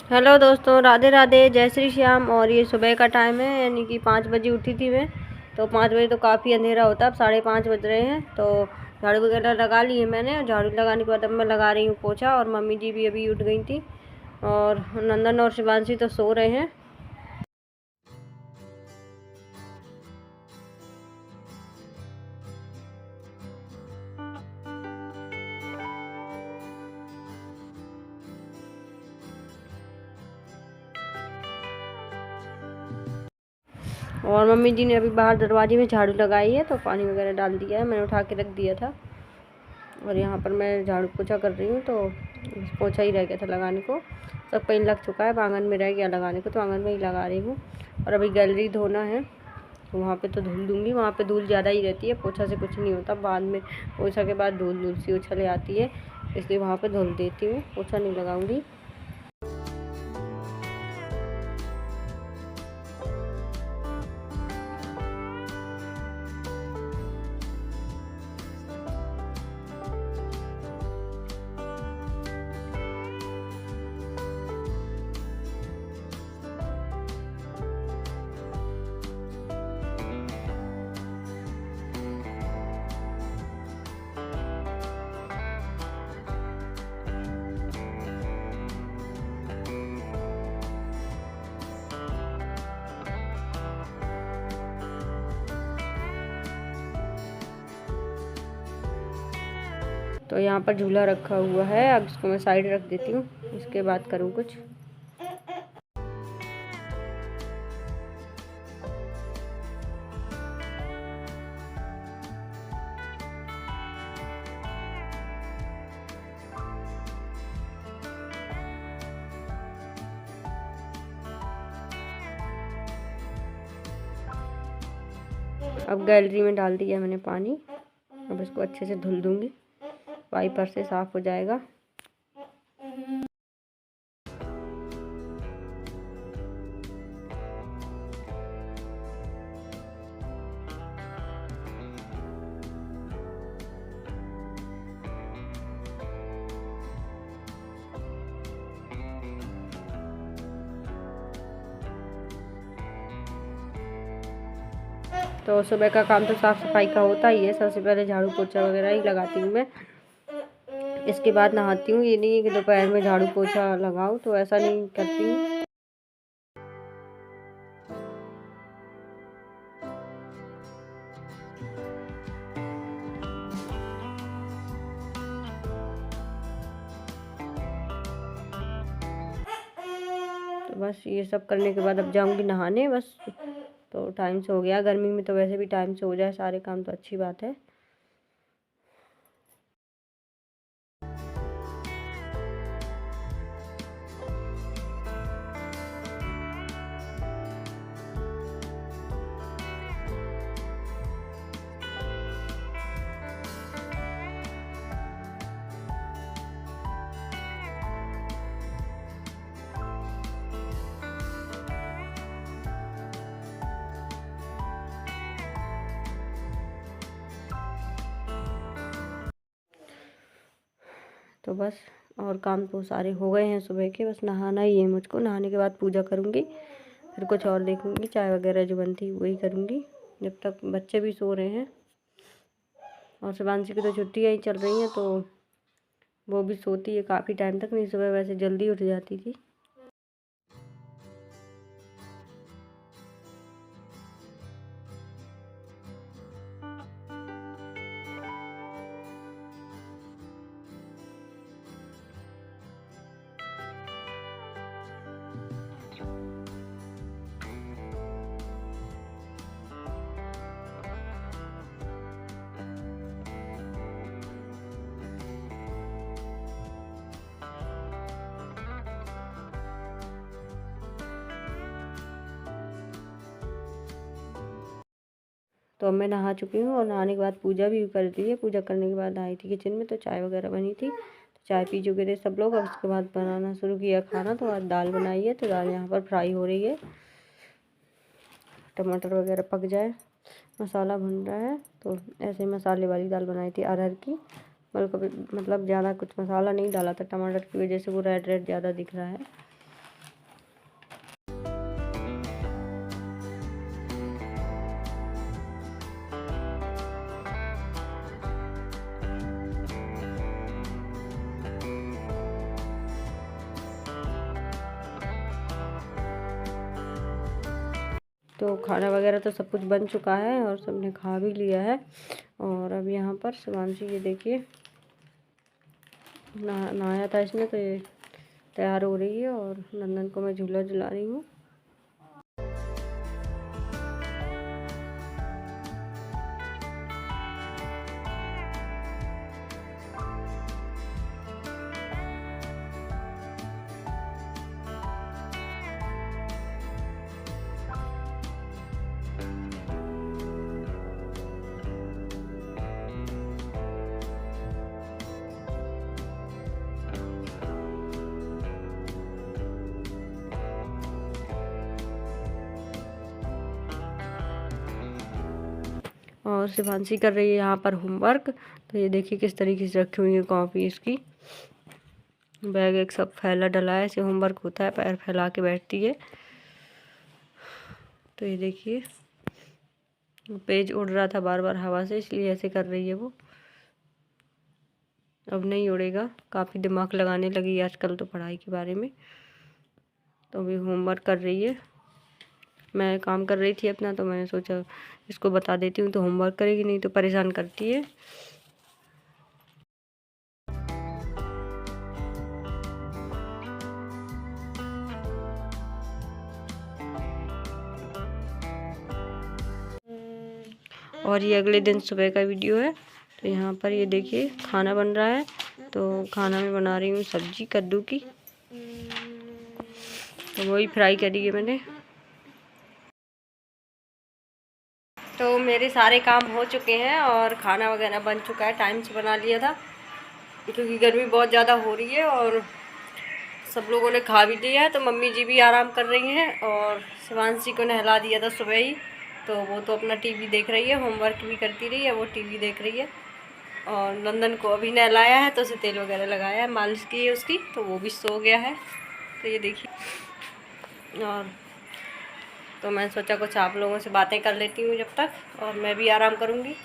Hello दोस्तों, राधे राधे, जय श्री श्याम। और ये सुबह का टाइम है, यानी कि 5 बजे उठी थी मैं। तो 5 बजे तो काफ़ी अंधेरा होता है, अब 5:30 बज रहे हैं। तो झाड़ू वगैरह लगा ली है मैंने, और झाड़ू लगाने के बाद अब मैं लगा रही हूँ पोछा। और मम्मी जी भी अभी उठ गई थी, और नंदन और शिवांशी तो सो रहे हैं। और मम्मी जी ने अभी बाहर दरवाजे में झाड़ू लगाई है, तो पानी वगैरह डाल दिया है, मैंने उठा के रख दिया था। और यहाँ पर मैं झाड़ू पोछा कर रही हूँ, तो पोछा ही रह गया था लगाने को। सब कहीं लग चुका है, आंगन में रह गया लगाने को, तो आंगन में ही लगा रही हूँ। और अभी गैलरी धोना है, तो वहाँ पे तो धुल दूँगी, वहाँ पे धूल ज़्यादा ही रहती है, पोछा से कुछ नहीं होता। बाद में पोछा के बाद धूल धूल सी उछले आती है, इसलिए वहाँ पे धुल देती हूँ, पोछा नहीं लगाऊँगी। तो यहाँ पर झूला रखा हुआ है, अब इसको मैं साइड रख देती हूँ, इसके बाद करूँ कुछ। अब गैलरी में डाल दिया मैंने पानी, अब इसको अच्छे से धुल दूँगी, वाइपर से साफ़ हो जाएगा। तो सुबह का काम तो साफ़ सफाई का होता ही है, सबसे पहले झाड़ू पोछा वगैरह ही लगाती हूँ मैं, इसके बाद नहाती हूँ। ये नहीं है कि दोपहर में झाड़ू पोछा लगाऊँ, तो ऐसा नहीं करती हूँ। तो बस ये सब करने के बाद अब जाऊँगी नहाने, बस। तो टाइम से हो गया, गर्मी में तो वैसे भी टाइम से हो जाए सारे काम तो अच्छी बात है। तो बस, और काम तो सारे हो गए हैं सुबह के, बस नहाना ही है मुझको। नहाने के बाद पूजा करूँगी, फिर कुछ और देखूँगी, चाय वगैरह जो बनती है वही करूँगी, जब तक बच्चे भी सो रहे हैं। और शिवांशी की तो छुट्टियाँ ही चल रही हैं, तो वो भी सोती है काफ़ी टाइम तक, नहीं सुबह वैसे जल्दी उठ जाती थी। तो अब मैं नहा चुकी हूँ, और नहाने के बाद पूजा भी कर ली है। पूजा करने के बाद आई थी किचन में, तो चाय वगैरह बनी थी, तो चाय पी चुके थे सब लोग। अब उसके बाद बनाना शुरू किया खाना, तो आज दाल बनाई है, तो दाल यहाँ पर फ्राई हो रही है, टमाटर वगैरह पक जाए, मसाला भुन रहा है। तो ऐसे मसाले वाली दाल बनाई थी अरहर की, मतलब ज़्यादा कुछ मसाला नहीं डाला था, टमाटर की वजह से वो रेड रेड ज़्यादा दिख रहा है। तो खाना वगैरह तो सब कुछ बन चुका है और सबने खा भी लिया है। और अब यहाँ पर शिवांशी, ये देखिए नहाया था इसने, तो ये तैयार हो रही है और नंदन को मैं झूला झुला रही हूँ। और शिवांशी कर रही है यहाँ पर होमवर्क। तो ये देखिए किस तरीके से रखी हुई है कॉपी इसकी, बैग एक सब फैला डला है, ऐसे होमवर्क होता है, पैर फैला के बैठती है। तो ये देखिए पेज उड़ रहा था बार बार हवा से, इसलिए ऐसे कर रही है वो। अब नहीं उड़ेगा, काफ़ी दिमाग लगाने लगी आजकल तो पढ़ाई के बारे में। तो अभी होमवर्क कर रही है, मैं काम कर रही थी अपना, तो मैंने सोचा इसको बता देती हूँ तो होमवर्क करेगी, नहीं तो परेशान करती है। और ये अगले दिन सुबह का वीडियो है। तो यहाँ पर ये देखिए खाना बन रहा है, तो खाना में बना रही हूँ सब्जी कद्दू की, तो वही फ्राई करी है मैंने। तो मेरे सारे काम हो चुके हैं और खाना वगैरह बन चुका है, टाइम से बना लिया था क्योंकि गर्मी बहुत ज़्यादा हो रही है और सब लोगों ने खा भी लिया है। तो मम्मी जी भी आराम कर रही हैं और शिवांशी को नहला दिया था सुबह ही, तो वो तो अपना टीवी देख रही है, होमवर्क भी करती रही है, वो टीवी देख रही है। और नंदन को अभी नहलाया है, तो उसे तेल वगैरह लगाया है, मालिश की है उसकी, तो वो भी सो गया है। तो ये देखिए, और तो मैंने सोचा कुछ आप लोगों से बातें कर लेती हूँ जब तक, और मैं भी आराम करूँगी।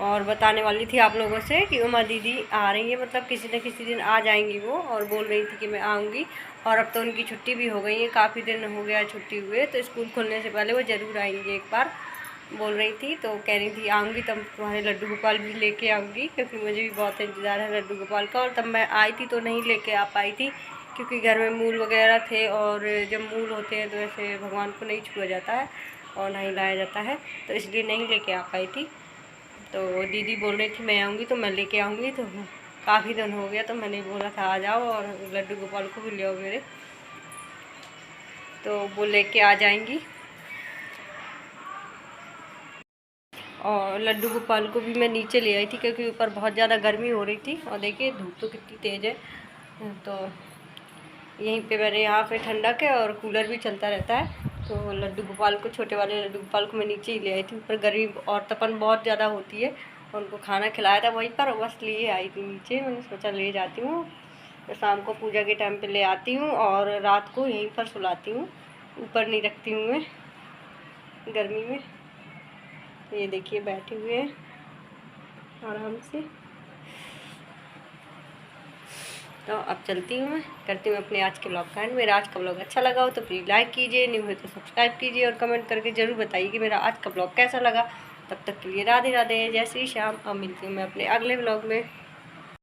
और बताने वाली थी आप लोगों से कि उमा दीदी आ रही है, मतलब किसी न किसी दिन आ जाएंगी वो, और बोल रही थी कि मैं आऊँगी। और अब तो उनकी छुट्टी भी हो गई है, काफ़ी दिन हो गया छुट्टी हुए, तो स्कूल खुलने से पहले वो ज़रूर आएंगी एक बार, बोल रही थी। तो कह रही थी आऊँगी तब तुम्हारे लड्डू गोपाल भी लेके आऊँगी, क्योंकि मुझे भी बहुत इंतज़ार है लड्डू गोपाल का। और तब मैं आई थी तो नहीं लेके आ पाई थी, क्योंकि घर में मूल वगैरह थे, और जब मूल होते हैं तो ऐसे भगवान को नहीं छुआ जाता है और नहीं लाया जाता है, तो इसलिए नहीं लेके आ पाई थी। तो दीदी बोल रही थी मैं आऊँगी तो मैं लेके आऊँगी, तो काफ़ी दिन हो गया, तो मैंने बोला था आ जाओ और लड्डू गोपाल को भी ले आओ मेरे, तो वो लेके आ जाएंगी। और लड्डू गोपाल को भी मैं नीचे ले आई थी क्योंकि ऊपर बहुत ज़्यादा गर्मी हो रही थी, और देखिए धूप तो कितनी तेज़ है। तो यहीं पे मैंने यहाँ पे ठंडक है और कूलर भी चलता रहता है, तो लड्डू गोपाल को, छोटे वाले लड्डू गोपाल को मैं नीचे ही ले आई थी। ऊपर गर्मी और तपन बहुत ज़्यादा होती है, और उनको खाना खिलाया था वहीं पर, बस लिए आई थी नीचे। मैंने सोचा ले जाती हूँ, तो शाम को पूजा के टाइम पे ले आती हूँ और रात को यहीं पर सुलाती हूँ, ऊपर नहीं रखती हूँ मैं गर्मी में। तो ये देखिए बैठे हुए हैं आराम से। तो अब चलती हूँ, मैं करती हूँ अपने आज के ब्लॉग का एंड। मेरा आज का ब्लॉग अच्छा लगा हो तो प्लीज़ लाइक कीजिए, न्यू है तो सब्सक्राइब कीजिए, और कमेंट करके ज़रूर बताइए कि मेरा आज का ब्लॉग कैसा लगा। तब तक के लिए राधे राधे, जय श्री श्याम। अब मिलती हूँ मैं अपने अगले ब्लॉग में।